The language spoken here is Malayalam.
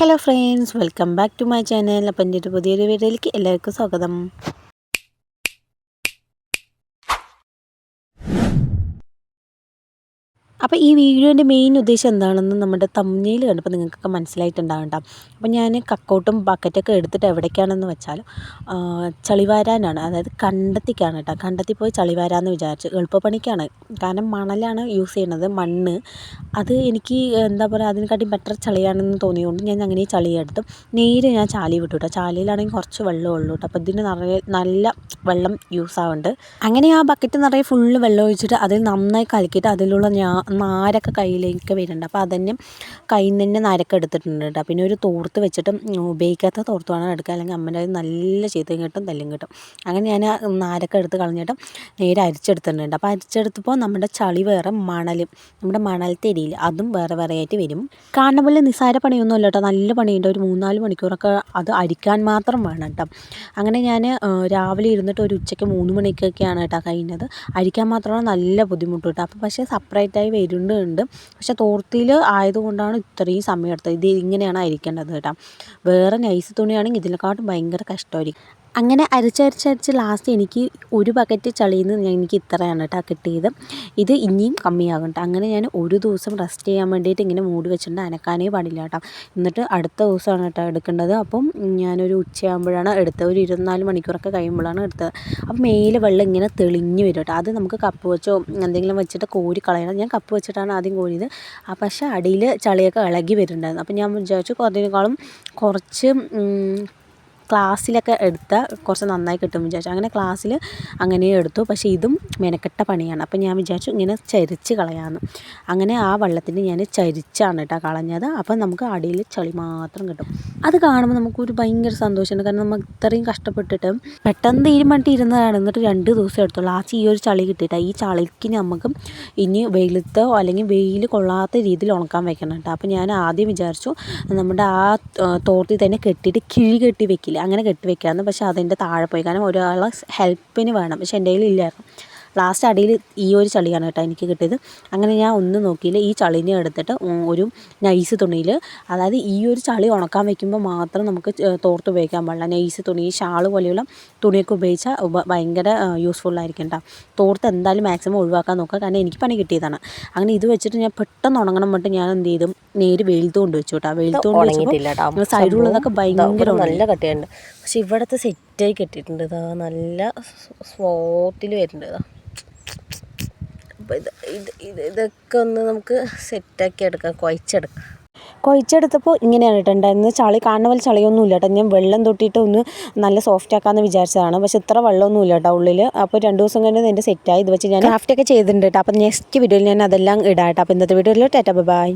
Hello friends, welcome back to my channel. അപ്പം എൻ്റെ ഒരു പുതിയൊരു വീഡിയോയിലേക്ക് എല്ലാവർക്കും സ്വാഗതം. അപ്പോൾ ഈ വീഡിയോൻ്റെ മെയിൻ ഉദ്ദേശം എന്താണെന്ന് നമ്മുടെ തമ്പ്നെയിൽ കണ്ടപ്പോൾ നിങ്ങൾക്കൊക്കെ മനസ്സിലായിട്ടുണ്ടാകും കേട്ടോ. അപ്പോൾ ഞാൻ കക്കോട്ടും ബക്കറ്റൊക്കെ എടുത്തിട്ട് എവിടേക്കാണെന്ന് വെച്ചാൽ ചളിവാരാനാണ്, അതായത് കണ്ടത്തിക്കാണ് കേട്ടോ. കണ്ടത്തി പോയി ചളിവാരാന്ന് വിചാരിച്ചു. എളുപ്പപ്പണിക്കാണ്, കാരണം മണലാണ് യൂസ് ചെയ്യുന്നത്, മണ്ണ്. അത് എനിക്ക് എന്താ പറയുക, അതിനെക്കാട്ടി ബെറ്റർ ചളിയാണെന്ന് തോന്നിയതുകൊണ്ട് ഞാൻ അങ്ങനെ ചളിയെടുത്തു. നേരെ ഞാൻ ചാലി വിട്ടു കേട്ടോ. ചാലിയിലാണെങ്കിൽ കുറച്ച് വെള്ളം ഉള്ളൂ കേട്ടോ. അപ്പോൾ ഇതിന് നിറയെ നല്ല വെള്ളം യൂസ് ആവുന്നുണ്ട്. അങ്ങനെ ആ ബക്കറ്റ് നിറയെ ഫുള്ള് വെള്ളം ഒഴിച്ചിട്ട് അതിൽ നന്നായി കലക്കിയിട്ട് അതിലുള്ള നാരൊക്കെ കയ്യിലേക്ക് വരുന്നുണ്ട്. അപ്പോൾ അതന്നെ കയ്യിൽ നിന്ന് തന്നെ നാരൊക്കെ എടുത്തിട്ടുണ്ട് കേട്ടോ. പിന്നെ ഒരു തോർത്ത് വെച്ചിട്ട് ഉപയോഗിക്കാത്ത തോർത്ത് വേണം എടുക്കുക, അല്ലെങ്കിൽ അമ്മേൻ്റെ നല്ല ചീത്തയും കിട്ടും തല്ലും കിട്ടും. അങ്ങനെ ഞാൻ നാരൊക്കെ എടുത്ത് കളഞ്ഞിട്ട് നേരെ അരിച്ചെടുത്തിട്ടുണ്ട്. അപ്പോൾ അരിച്ചെടുത്തപ്പോൾ നമ്മുടെ ചളി വേറെ, മണലും നമ്മുടെ മണൽത്തരിയിൽ അതും വേറെ വേറെ ആയിട്ട് വരും. കാണുന്ന പോലെ നിസ്സാര പണിയൊന്നും അല്ല കേട്ടോ, നല്ല പണിയുണ്ട്. ഒരു 3-4 മണിക്കൂറൊക്കെ അത് അരിക്കാൻ മാത്രം വേണം കേട്ടോ. അങ്ങനെ ഞാൻ രാവിലെ ഇരുന്നിട്ട് ഒരു ഉച്ചയ്ക്ക് 3 മണിക്കൊക്കെയാണ് കേട്ടോ കഴിഞ്ഞത്. അരിക്കാൻ മാത്രമാണ് നല്ല ബുദ്ധിമുട്ട് കേട്ടോ. അപ്പോൾ പക്ഷേ സെപ്പറേറ്റായി വരുന്നുണ്ട്. പക്ഷേ തോർത്തിയിൽ ആയതുകൊണ്ടാണ് ഇത്രയും സമയം എടുത്തത്. ഇത് ഇങ്ങനെയാണ് അരിക്കേണ്ടത് കേട്ടോ. വേറെ നൈസ് തുണിയാണെങ്കിൽ ഇതിനെക്കാട്ടും ഭയങ്കര കഷ്ടമായിരിക്കും. അങ്ങനെ അരിച്ചരിച്ചരിച്ച് ലാസ്റ്റ് എനിക്ക് ഒരു ബക്കറ്റ് ചളിയിൽ നിന്ന് എനിക്ക് ഇത്രയാണ് കേട്ടോ കിട്ടിയത്. ഇത് ഇനിയും കമ്മിയാകും കേട്ടോ. അങ്ങനെ ഞാൻ ഒരു ദിവസം റെസ്റ്റ് ചെയ്യാൻ വേണ്ടിയിട്ട് ഇങ്ങനെ മൂടി വെച്ചിട്ടുണ്ട്, അനക്കാനേ പാടില്ല കേട്ടോ. എന്നിട്ട് അടുത്ത ദിവസമാണ് കേട്ടോ എടുക്കേണ്ടത്. അപ്പം ഞാനൊരു ഉച്ചയാകുമ്പോഴാണ് എടുത്തത്, ഒരു 24 മണിക്കൂറൊക്കെ കഴിയുമ്പോഴാണ് എടുത്തത്. അപ്പം മേലെ വെള്ളം ഇങ്ങനെ തെളിഞ്ഞ് വരും കേട്ടോ. അത് നമുക്ക് കപ്പ് വെച്ചോ എന്തെങ്കിലും വെച്ചിട്ട് കോരി കളയണം. ഞാൻ കപ്പ് വെച്ചിട്ടാണ് ആദ്യം കോരിയത്. പക്ഷേ അടിയിൽ ചളിയൊക്കെ ഇളകി വരുന്നുണ്ടായിരുന്നു. അപ്പം ഞാൻ വിചാരിച്ചു അതിനേക്കാളും കുറച്ച് ക്ലാസ്സിലൊക്കെ എടുത്താൽ കുറച്ച് നന്നായി കിട്ടും വിചാരിച്ചു. അങ്ങനെ ക്ലാസ്സിൽ അങ്ങനെ എടുത്തു. പക്ഷേ ഇതും മെനക്കെട്ട പണിയാണ്. അപ്പം ഞാൻ വിചാരിച്ചു ഇങ്ങനെ ചരിച്ച് കളയാമെന്ന്. അങ്ങനെ ആ വെള്ളത്തിന് ഞാൻ ചരിച്ചാണ് കേട്ടോ കളഞ്ഞത്. അപ്പം നമുക്ക് അടിയിൽ ചളി മാത്രം കിട്ടും. അത് കാണുമ്പോൾ നമുക്കൊരു ഭയങ്കര സന്തോഷമുണ്ട്. കാരണം നമ്മൾ ഇത്രയും കഷ്ടപ്പെട്ടിട്ട് പെട്ടെന്ന് തീരുമാനിട്ട് ഇരുന്നതാണ്. എന്നിട്ട് 2 ദിവസം എടുത്തു ലാസ്റ്റ് ഈ ഒരു ചളി കിട്ടിയിട്ടാണ്. ഈ ചളിക്ക് നമുക്ക് ഇനി വെയിലത്തോ അല്ലെങ്കിൽ വെയിൽ കൊള്ളാത്ത രീതിയിൽ ഉണക്കാൻ വെക്കണം കേട്ടോ. അപ്പോൾ ഞാൻ ആദ്യം വിചാരിച്ചു നമ്മുടെ ആ തോർത്തിൽ തന്നെ കെട്ടിയിട്ട് കിഴി കെട്ടി വെക്കില്ല, അങ്ങനെ കെട്ടി വെക്കാമെന്ന്. പക്ഷേ അതിൻ്റെ താഴെ പോയി, കാരണം ഒരാളെ ഹെൽപ്പിന് വേണം. പക്ഷേ എൻ്റെ കയ്യിൽ ഇല്ലായിരുന്നു. ലാസ്റ്റ് അടിയിൽ ഈ ഒരു ചളിയാണ് കേട്ടോ എനിക്ക് കിട്ടിയത്. അങ്ങനെ ഞാൻ ഒന്നും നോക്കിയില്ല, ഈ ചളീനെ എടുത്തിട്ട് ഒരു നൈസ് തുണിയിൽ, അതായത് ഈ ഒരു ചളി ഉണക്കാൻ വയ്ക്കുമ്പോൾ മാത്രം നമുക്ക് തോർത്ത് ഉപയോഗിക്കാൻ പാടില്ല. നൈസ് തുണി, ഷാള് പോലെയുള്ള തുണിയൊക്കെ ഉപയോഗിച്ചാൽ ഭയങ്കര യൂസ്ഫുള്ളായിരിക്കും കേട്ടോ. തോർത്ത് എന്തായാലും മാക്സിമം ഒഴിവാക്കാൻ നോക്കുക, കാരണം എനിക്ക് പണി കിട്ടിയതാണ്. അങ്ങനെ ഇത് വെച്ചിട്ട് ഞാൻ പെട്ടെന്ന് ഉണങ്ങണം എന്നിട്ട് ഞാൻ എന്ത് ചെയ്തു, നേര് വെയിലത്ത് കൊണ്ട് വെച്ചു കേട്ടോ. വെയിലത്ത് കൊണ്ട് വെച്ചപ്പോൾ സൈഡിലുള്ളതൊക്കെ ഭയങ്കര നല്ല കട്ടിയുണ്ട്. പക്ഷെ ഇവിടുത്തെ സെറ്റായി കെട്ടിയിട്ടുണ്ട്. ഇതാ നല്ല സ്മൂത്തിൽ വരുന്നുണ്ട്. അപ്പോൾ ഇതൊക്കെ ഒന്ന് നമുക്ക് സെറ്റാക്കി എടുക്കാം, കുഴച്ചെടുത്തപ്പോൾ ഇങ്ങനെയാണ് കേട്ടോ ഉണ്ടായിരുന്നത്. ചളി കാണുന്ന പോലെ ചളിയൊന്നും ഇല്ല കേട്ടോ. ഞാൻ വെള്ളം തൊട്ടിയിട്ട് ഒന്ന് നല്ല സോഫ്റ്റ് ആക്കാമെന്ന് വിചാരിച്ചതാണ്. പക്ഷേ ഇത്ര വെള്ളമൊന്നും ഇല്ല കേട്ടോ ഉള്ളിൽ. അപ്പോൾ 2 ദിവസം കഴിഞ്ഞ് എൻ്റെ സെറ്റായി. ഇത് വെച്ച് ഞാൻ ക്രാഫ്റ്റൊക്കെ ചെയ്തിട്ടുണ്ട് കേട്ടോ. അപ്പോൾ നെക്സ്റ്റ് വീഡിയോയിൽ ഞാൻ അതെല്ലാം ഇടാം കേട്ടോ. അപ്പോൾ ഇന്നത്തെ വീഡിയോയിൽ ടാറ്റാ ബൈ.